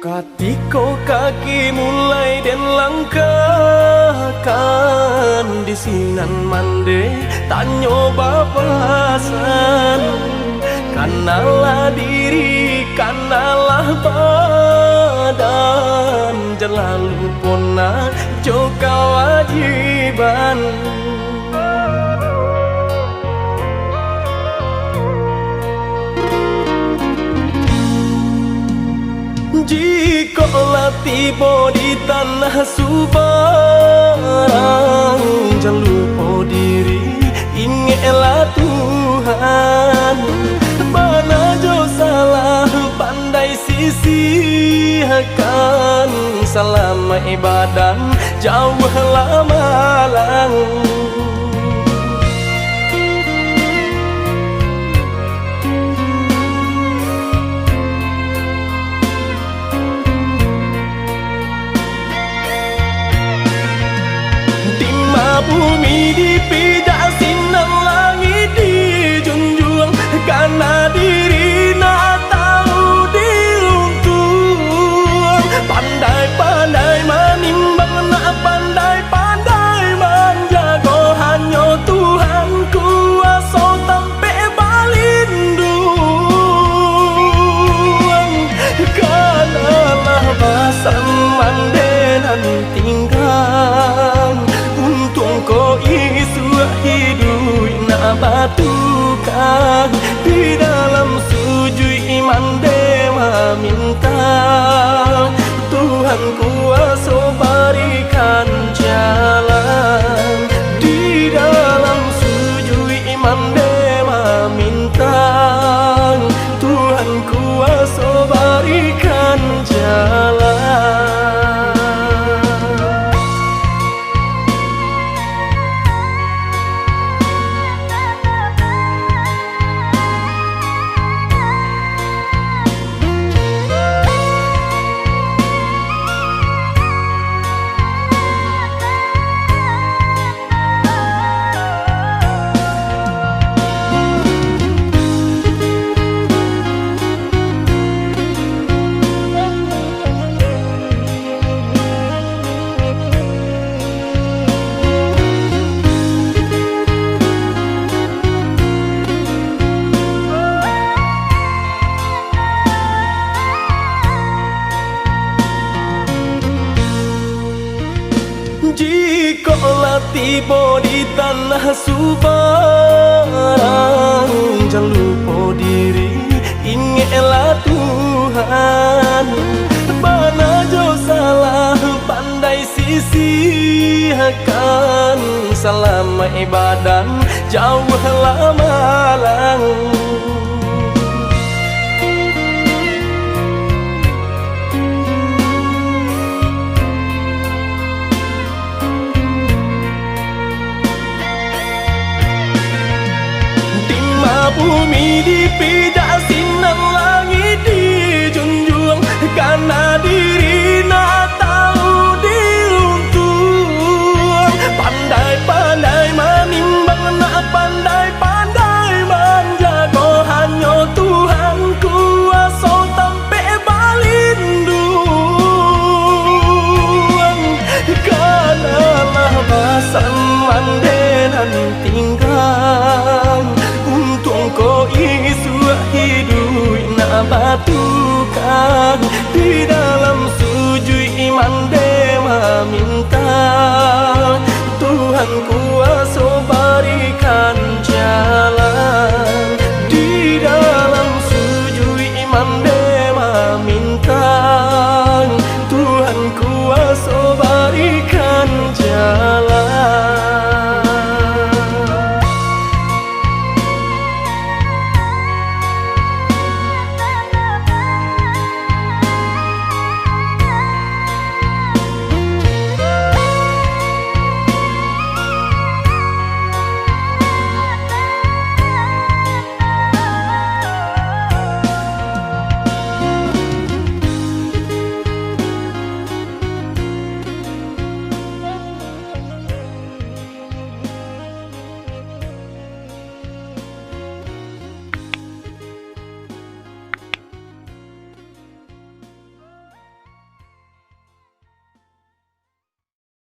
Ketika kaki mulai dan langkahkan di sinan mande tak nyoba pasan, kanalah diri kanalah badan jelalu pona joka wajiban. Jikalau tiba di tanah Subarang, jangan lupa diri, ingatlah Tuhan. Mana jo salah pandai sisihkan, selama ibadah jauhlah malang. Bumi dipijak sinar langit dijunjung, karena diri nak tahu diruntuh. Pandai-pandai menimbang, nak pandai-pandai menjaga, hanya Tuhan kuasa sampai balindung. Kanalah basan mandenan tinggal, ko isu hidup nak batukan di dalam sujud iman dewa minta Tuhan kuasa berikan jalan. Di dalam sujud iman dewa minta Tuhan kuasa berikan jalan. Jikalau tiba di tanah Subarang, jangan lupa diri, ingatlah Tuhan. Mana jo salah pandai sisihkan, selama ibadah jauhlah malang. Bumi dipijak sinar langit dijunjung, karena diri nak tahu diruntuh. Pandai-pandai menimbang, nak pandai-pandai menjaga, hanya Tuhan kuasa sampai balindung. Kanalah basan mandenan tinggal, ko isu hidup nak batukan di dalam sujud iman dewa minta Tuhan kuasa